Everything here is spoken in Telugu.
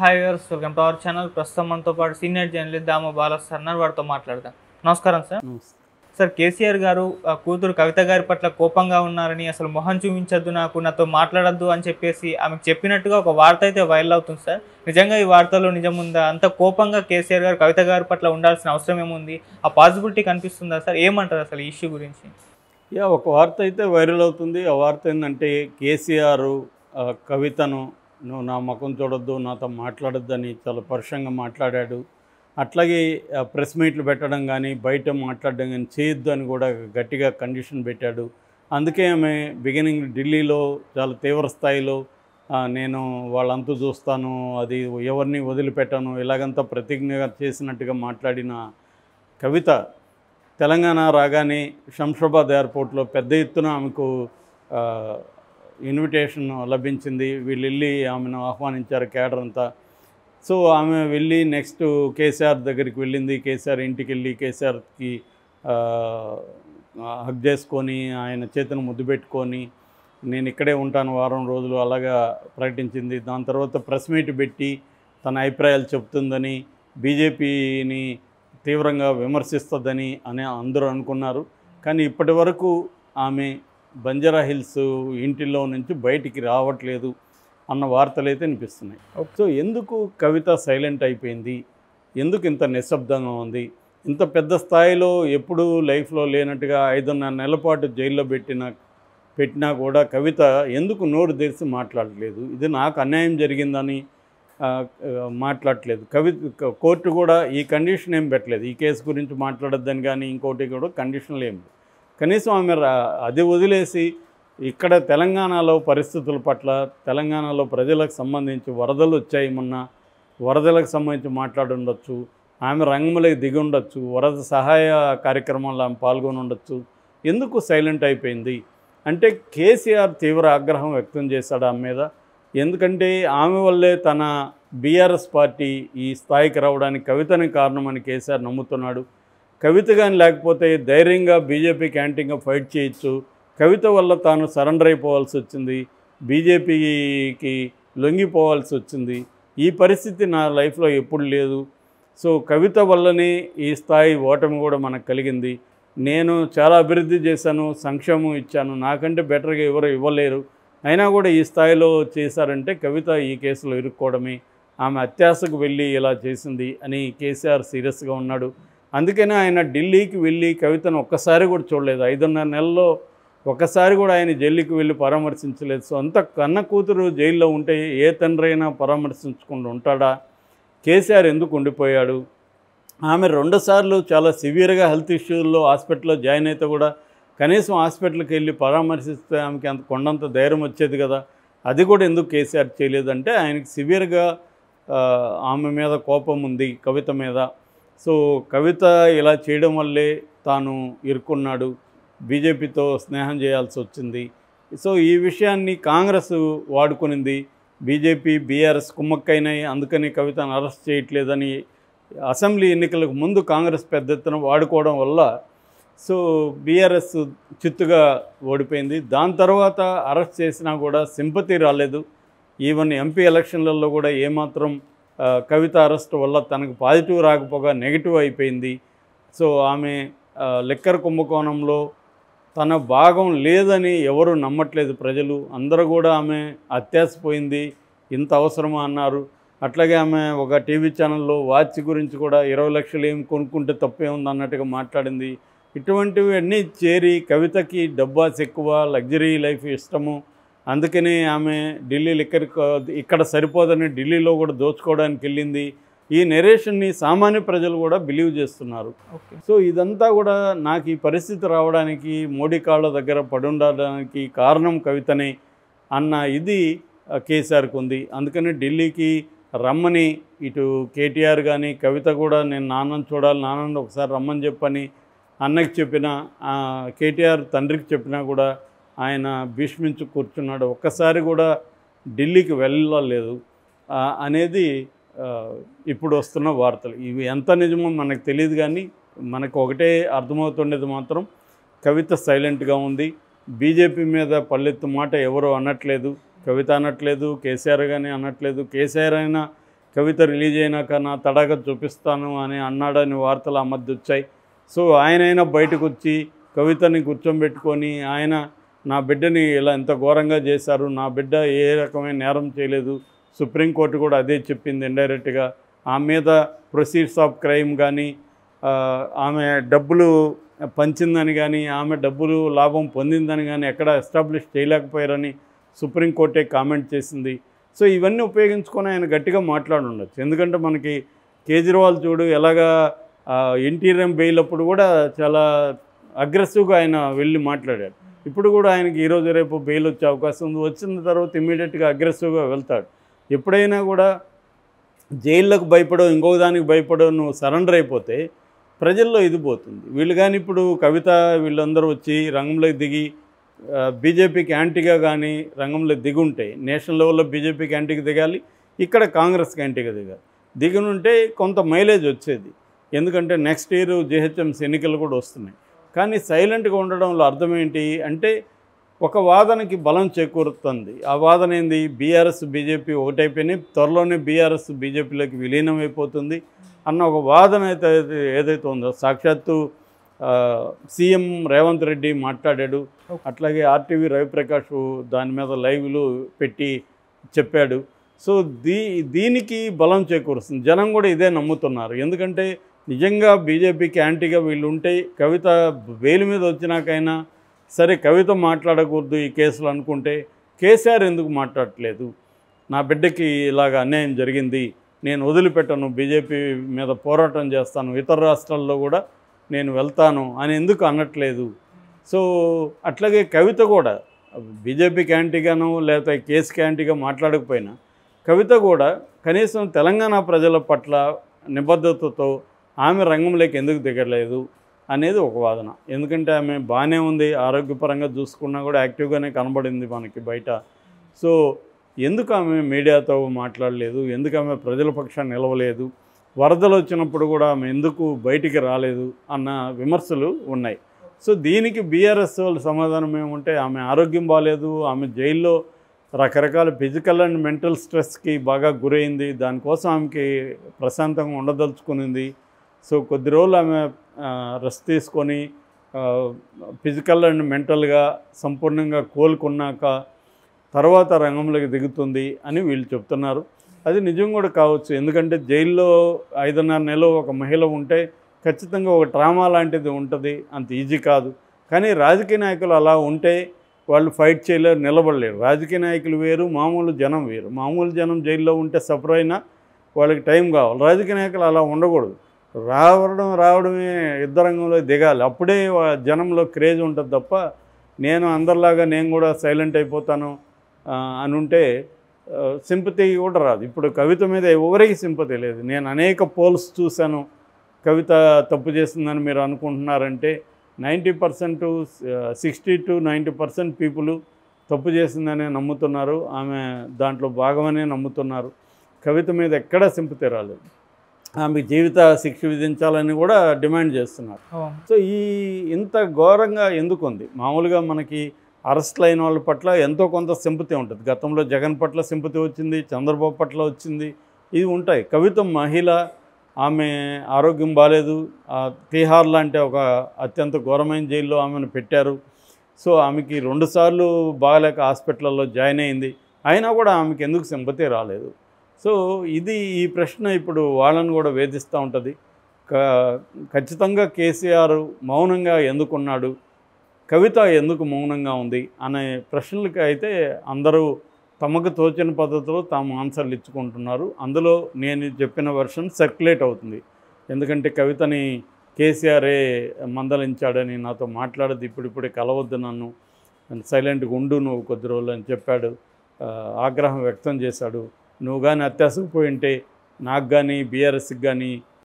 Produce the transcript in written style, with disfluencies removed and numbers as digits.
Hi viewers, welcome to our channel. ప్రస్తుతం మనతో పాటు సీనియర్ జర్నలిస్ట్ దామ బాలా సార్ వారితో మాట్లాడదాం. నమస్కారం సార్. సార్, కేసీఆర్ గారు కూతురు కవిత గారి పట్ల కోపంగా ఉన్నారని, అసలు మొహం చూపించద్దు, నాతో మాట్లాడద్దు అని చెప్పేసి ఆమెకు చెప్పినట్టుగా ఒక వార్త అయితే వైరల్ అవుతుంది సార్. నిజంగా ఈ వార్తలో నిజం ఉందా? అంత కోపంగా కేసీఆర్ గారు కవిత గారి పట్ల ఉండాల్సిన అవసరం ఏముంది? ఆ పాసిబిలిటీ కనిపిస్తుందా సార్? ఏమంటారు అసలు ఈ ఇష్యూ గురించి? ఒక వార్త అయితే వైరల్ అవుతుంది. ఆ వార్త ఏంటంటే కేసీఆర్ కవితను నువ్వు నా ముఖం చూడొద్దు, నాతో మాట్లాడొద్దు అని చాలా పరుషంగా మాట్లాడాడు. అట్లాగే ప్రెస్ మీట్లు పెట్టడం కానీ బయట మాట్లాడడం కానీ చేయొద్దు అని కూడా గట్టిగా కండిషన్ పెట్టాడు. అందుకే ఆమె బిగినింగ్ ఢిల్లీలో చాలా తీవ్ర స్థాయిలో నేను వాళ్ళంతా చూస్తాను, అది ఎవరిని వదిలిపెట్టాను, ఇలాగంతా ప్రతిజ్ఞగా చేసినట్టుగా మాట్లాడిన కవిత తెలంగాణ రాగానే శంషాబాద్ ఎయిర్పోర్ట్లో పెద్ద ఎత్తున ఆమెకు ఇన్విటేషన్ లభించింది. వీళ్ళు వెళ్ళి ఆమెను ఆహ్వానించారు కేడర్ అంతా. సో ఆమె వెళ్ళి నెక్స్ట్ కేసీఆర్ దగ్గరికి వెళ్ళింది. కేసీఆర్ ఇంటికి వెళ్ళి కేసీఆర్కి హగ్ చేసుకొని ఆయన చేతిని ముద్దు పెట్టుకొని నేను ఇక్కడే ఉంటాను వారం రోజులు అలాగా ప్రకటించింది. దాని తర్వాత ప్రెస్ మీట్ పెట్టి తన అభిప్రాయాలు చెప్తుందని, బీజేపీని తీవ్రంగా విమర్శిస్తుందని అందరూ అనుకున్నారు. కానీ ఇప్పటి వరకు ఆమె బంజారా హిల్స్ ఇంటిలో నుంచి బయటికి రావట్లేదు అన్న వార్తలు అయితే వినిపిస్తున్నాయి. సో ఎందుకు కవిత సైలెంట్ అయిపోయింది? ఎందుకు ఇంత నిశ్శబ్దంగా ఉంది? ఇంత పెద్ద స్థాయిలో ఎప్పుడూ లైఫ్లో లేనట్టుగా 5.5 నెలల పాటు జైల్లో పెట్టినా కూడా కవిత ఎందుకు నోరు తెరిచి మాట్లాడలేదు? ఇది నాకు అన్యాయం జరిగిందని మాట్లాడలేదు. కోర్టు కూడా ఈ కండిషన్ ఏం పెట్టలేదు, ఈ కేసు గురించి మాట్లాడొద్దని కానీ ఇంకోటి కూడా కండిషన్లు ఏం. కనీసం ఆమె అది వదిలేసి ఇక్కడ తెలంగాణలో పరిస్థితుల పట్ల, తెలంగాణలో ప్రజలకు సంబంధించి వరదలు వచ్చాయి, మొన్న వరదలకు సంబంధించి మాట్లాడుండొచ్చు, ఆమె రంగంలోకి దిగి ఉండొచ్చు, వరద సహాయ కార్యక్రమాల్లో ఆమె పాల్గొని ఉండొచ్చు. ఎందుకు సైలెంట్ అయిపోయింది అంటే కేసీఆర్ తీవ్ర ఆగ్రహం వ్యక్తం చేశాడు ఆమె మీద. ఎందుకంటే ఆమె వల్లే తన బీఆర్ఎస్ పార్టీ ఈ స్థాయికి రావడానికి కవితనే కారణమని కేసీఆర్ నమ్ముతున్నాడు. కవిత కానీ లేకపోతే ధైర్యంగా బీజేపీ క్యాంటీన్గా ఫైట్ చేయొచ్చు. కవిత వల్ల తాను సరెండర్ అయిపోవాల్సి వచ్చింది, బీజేపీకి లొంగిపోవాల్సి వచ్చింది. ఈ పరిస్థితి నా లైఫ్లో ఎప్పుడు లేదు. సో కవిత వల్లనే ఈ స్థాయి ఓటమి కూడా మనకు కలిగింది. నేను చాలా అభివృద్ధి చేశాను, సంక్షేమం ఇచ్చాను, నాకంటే బెటర్గా ఎవరు ఇవ్వలేరు, అయినా కూడా ఈ స్థాయిలో చేశారంటే కవిత ఈ కేసులో ఇరుక్కోవడమే, ఆమె అత్యాశకు వెళ్ళి ఇలా చేసింది అని కేసీఆర్ సీరియస్గా ఉన్నాడు. అందుకనే ఆయన ఢిల్లీకి వెళ్ళి కవితను ఒక్కసారి కూడా చూడలేదు. 5.5 నెలల్లో ఒక్కసారి కూడా ఆయన జైలుకి వెళ్ళి పరామర్శించలేదు. సో అంత కన్న కూతురు జైల్లో ఉంటే ఏ తండ్రి అయినా పరామర్శించకుండా ఉంటాడా? కేసీఆర్ ఎందుకు ఉండిపోయాడు? ఆమె 2 సార్లు చాలా సివియర్గా హెల్త్ ఇష్యూల్లో హాస్పిటల్లో జాయిన్ అయితే కూడా కనీసం హాస్పిటల్కి వెళ్ళి పరామర్శిస్తే ఆమెకి అంత కొండంత ధైర్యం వచ్చేది కదా. అది కూడా ఎందుకు కేసీఆర్ చేయలేదంటే ఆయనకి సివియర్గా ఆమె మీద కోపం ఉంది, కవిత మీద. సో కవిత ఇలా చేయడం వల్లే తాను ఇరుక్కున్నాడు, బీజేపీతో స్నేహం చేయాల్సి వచ్చింది. సో ఈ విషయాన్ని కాంగ్రెస్ వాడుకునింది. బీజేపీ బీఆర్ఎస్ కుమ్మక్కైనాయి, అందుకని కవితను అరెస్ట్ చేయట్లేదని అసెంబ్లీ ఎన్నికలకు ముందు కాంగ్రెస్ పెద్ద ఎత్తున వాడుకోవడం వల్ల సో బీఆర్ఎస్ చిత్తుగా ఓడిపోయింది. దాని తర్వాత అరెస్ట్ చేసినా కూడా సింపతి రాలేదు. ఈవెన్ ఎంపీ ఎలక్షన్లలో కూడా ఏమాత్రం కవిత అరెస్ట్ వల్ల తనకు పాజిటివ్ రాకపోగా నెగిటివ్ అయిపోయింది. సో ఆమె లిక్కర్ కుంభకోణంలో తన భాగం లేదని ఎవరు నమ్మట్లేదు ప్రజలు. అందరూ కూడా ఆమె అత్యాశపోయింది, ఇంత అవసరమా అన్నారు. అట్లాగే ఆమె ఒక టీవీ ఛానల్లో వాచ్ గురించి కూడా 20 లక్షలు ఏం కొనుక్కుంటే తప్పే ఉంది అన్నట్టుగా మాట్లాడింది. ఇటువంటివి అన్నీ చేరి కవితకి డబ్బాస్ ఎక్కువ, లగ్జరీ లైఫ్ ఇష్టము, అందుకనే ఆమె ఢిల్లీ ఇక్కడ సరిపోదని ఢిల్లీలో కూడా దోచుకోవడానికి వెళ్ళింది. ఈ నెరేషన్ని సామాన్య ప్రజలు కూడా బిలీవ్ చేస్తున్నారు. సో ఇదంతా కూడా నాకు ఈ పరిస్థితి రావడానికి, మోడీ కాళ్ళ దగ్గర పడుండడానికి కారణం కవితనే అన్న ఇది కేసీఆర్కి ఉంది. అందుకని ఢిల్లీకి రమ్మని ఇటు కేటీఆర్ కానీ కవిత కూడా నేను నాన్నను చూడాలి, నాన్నను ఒకసారి రమ్మని చెప్పని అన్నకి చెప్పిన, కేటీఆర్ తండ్రికి చెప్పినా కూడా ఆయన భీష్మించి కూర్చున్నాడు. ఒక్కసారి కూడా ఢిల్లీకి వెళ్ళలేదు అనేది ఇప్పుడు వస్తున్న వార్తలు. ఇవి ఎంత నిజమో మనకు తెలియదు, కానీ మనకు ఒకటే అర్థమవుతుండేది మాత్రం కవిత సైలెంట్గా ఉంది. బీజేపీ మీద పల్లెత్తు మాట ఎవరు అనట్లేదు, కవిత అనట్లేదు, కేసీఆర్ కానీ అనట్లేదు. కేసీఆర్ అయినా కవిత రిలీజ్ అయినాక నా తడాక చూపిస్తాను అని అన్నాడని వార్తలు ఆ మధ్య వచ్చాయి. సో ఆయనైనా బయటకు వచ్చి కవితని కూర్చోబెట్టుకొని ఆయన నా బిడ్డని ఇలా ఎంత ఘోరంగా చేశారు, నా బిడ్డ ఏ రకమైన నేరం చేయలేదు, సుప్రీంకోర్టు కూడా అదే చెప్పింది ఇండైరెక్ట్గా, ఆమె మీద ప్రొసీడ్స్ ఆఫ్ క్రైమ్ కానీ ఆమె డబ్బులు పంచిందని కానీ ఆమె డబ్బులు లాభం పొందిందని కానీ ఎక్కడ ఎస్టాబ్లిష్ చేయలేకపోయారని సుప్రీంకోర్టే కామెంట్ చేసింది. సో ఇవన్నీ ఉపయోగించుకొని ఆయన గట్టిగా మాట్లాడుండొచ్చు. ఎందుకంటే మనకి కేజ్రీవాల్ చూడు ఎలాగా ఇంటీరియం బెయిల్ అప్పుడు కూడా చాలా అగ్రెసివ్గా ఆయన వెళ్ళి మాట్లాడాడు. ఇప్పుడు కూడా ఆయనకి ఈరోజు రేపు బెయిల్ వచ్చే అవకాశం ఉంది. వచ్చిన తర్వాత ఇమీడియట్గా అగ్రెసివ్గా వెళ్తాడు. ఎప్పుడైనా కూడా జైళ్ళకు భయపడో ఇంకొక దానికి భయపడో నువ్వు సరెండర్ అయిపోతే ప్రజల్లో ఇది పోతుంది. వీళ్ళు కానీ ఇప్పుడు కవిత వీళ్ళందరూ వచ్చి రంగంలోకి దిగి బీజేపీకి యాంటీగా కానీ రంగంలో దిగుంటే నేషనల్ లెవెల్లో బీజేపీకి యాంటీగా దిగాలి, ఇక్కడ కాంగ్రెస్కి యాంటీగా దిగాలి. దిగునుంటే కొంత మైలేజ్ వచ్చేది. ఎందుకంటే నెక్స్ట్ ఇయర్ జీహెచ్ఎంసీ ఎన్నికలు కూడా వస్తున్నాయి. కానీ సైలెంట్గా ఉండడంలో అర్థం ఏంటి అంటే ఒక వాదనకి బలం చేకూరుతుంది. ఆ వాదన ఏంది, బీఆర్ఎస్ బీజేపీ ఒకటైపోయినాయి, త్వరలోనే బీఆర్ఎస్ బీజేపీలోకి విలీనం అయిపోతుంది అన్న ఒక వాదన అయితే ఏదైతే ఉందో సాక్షాత్తు సీఎం రేవంత్ రెడ్డి మాట్లాడాడు. అట్లాగే ఆర్టీవీ రవిప్రకాష్ దాని మీద లైవ్లు పెట్టి చెప్పాడు. సో దీనికి బలం చేకూరుస్తుంది. జనం కూడా ఇదే నమ్ముతున్నారు. ఎందుకంటే నిజంగా బీజేపీకి యాంటీగా వీళ్ళు ఉంటే కవిత బెయిల్ మీద వచ్చినాకైనా సరే కవిత మాట్లాడకూడదు ఈ కేసులు అనుకుంటే కేసీఆర్ ఎందుకు మాట్లాడట్లేదు, నా బిడ్డకి ఇలాగ అన్యాయం జరిగింది, నేను వదిలిపెట్టను, బీజేపీ మీద పోరాటం చేస్తాను, ఇతర రాష్ట్రాల్లో కూడా నేను వెళ్తాను అని ఎందుకు అనట్లేదు. సో అట్లాగే కవిత కూడా బీజేపీకి యాంటీగానో లేకపోతే కేసుకి యాంటీగా మాట్లాడకపోయినా కవిత కూడా కనీసం తెలంగాణ ప్రజల పట్ల నిబద్ధతతో ఆమె రంగంలోకి ఎందుకు దిగలేదు అనేది ఒక వాదన. ఎందుకంటే ఆమె బాగానే ఉంది, ఆరోగ్యపరంగా చూసుకున్నా కూడా యాక్టివ్గానే కనబడింది మనకి బయట. సో ఎందుకు ఆమె మీడియాతో మాట్లాడలేదు, ఎందుకు ఆమె ప్రజల పక్షాన్ని నిలవలేదు, వరదలు వచ్చినప్పుడు కూడా ఆమె ఎందుకు బయటికి రాలేదు అన్న విమర్శలు ఉన్నాయి. సో దీనికి బీఆర్ఎస్ వాళ్ళు సమాధానం ఏమంటే ఆమె ఆరోగ్యం బాగాలేదు, ఆమె జైల్లో రకరకాల ఫిజికల్ అండ్ మెంటల్ స్ట్రెస్కి బాగా గురైంది, దానికోసం ఆమెకి ప్రశాంతంగా ఉండదలుచుకునింది. సో కొద్ది రోజులు ఆమె రెస్ట్ తీసుకొని ఫిజికల్ అండ్ మెంటల్గా సంపూర్ణంగా కోలుకున్నాక తర్వాత రంగంలోకి దిగుతుంది అని వీళ్ళు చెప్తున్నారు. అది నిజం కూడా కావచ్చు. ఎందుకంటే జైల్లో 5.5 నెలలు ఒక మహిళ ఉంటే ఖచ్చితంగా ఒక ట్రామా లాంటిది ఉంటుంది, అంత ఈజీ కాదు. కానీ రాజకీయ నాయకులు అలా ఉంటే వాళ్ళు ఫైట్ చేయలేరు, నిలబడలేరు. రాజకీయ నాయకులు వేరు, మామూలు జనం వేరు. మామూలు జనం జైల్లో ఉంటే సఫర్ అయినా వాళ్ళకి టైం కావాలి. రాజకీయ నాయకులు అలా ఉండకూడదు. రావడమే యుద్ధ రంగంలో దిగాలి, అప్పుడే జనంలో క్రేజ్ ఉంటుంది తప్ప నేను అందరిలాగా నేను కూడా సైలెంట్ అయిపోతాను అని ఉంటే సింపతి కూడా రాదు. ఇప్పుడు కవిత మీద ఎవరికి సింపతి లేదు. నేను అనేక పోల్స్ చూశాను, కవిత తప్పు చేసిందని మీరు అనుకుంటున్నారంటే 90% 60 to 90% పీపుల్ తప్పు చేసిందనే నమ్ముతున్నారు, ఆమె దాంట్లో భాగమనే నమ్ముతున్నారు. కవిత మీద ఎక్కడా సింపతి రాలేదు. ఆమె జీవిత శిక్ష విధించాలని కూడా డిమాండ్ చేస్తున్నారు. సో ఇంత ఘోరంగా ఎందుకు ఉంది? మామూలుగా మనకి అరెస్ట్లు అయిన వాళ్ళ పట్ల ఎంతో కొంత సింపతి ఉంటుంది. గతంలో జగన్ పట్ల సింపతి వచ్చింది, చంద్రబాబు పట్ల వచ్చింది, ఇవి ఉంటాయి. కవిత మహిళ, ఆమె ఆరోగ్యం బాగాలేదు, తిహార్ లాంటి ఒక అత్యంత ఘోరమైన జైల్లో ఆమెను పెట్టారు. సో ఆమెకి 2 సార్లు బాగలేక హాస్పిటల్లో జాయిన్ అయింది, అయినా కూడా ఆమెకి ఎందుకు సింపతి రాలేదు? సో ఈ ప్రశ్న ఇప్పుడు వాళ్ళని కూడా వేధిస్తూ ఉంటుంది. ఖచ్చితంగా కేసీఆర్ మౌనంగా ఎందుకున్నాడు, కవిత ఎందుకు మౌనంగా ఉంది అనే ప్రశ్నలకి అయితే అందరూ తమకు తోచిన పద్ధతిలో తాము ఆన్సర్లు ఇచ్చుకుంటున్నారు. అందులో నేను చెప్పిన వెర్షన్ సర్క్యులేట్ అవుతుంది. ఎందుకంటే కవితని కేసీఆరే మందలించాడని, నాతో మాట్లాడదు, ఇప్పుడిప్పుడే కలవద్దు, నన్ను సైలెంట్గా ఉండు నువ్వు కొద్ది రోజులు అని చెప్పాడు, ఆగ్రహం వ్యక్తం చేశాడు. నువ్వు కానీ అత్యాసకు పోయి ఉంటే నాకు కానీ బీఆర్ఎస్కి కానీ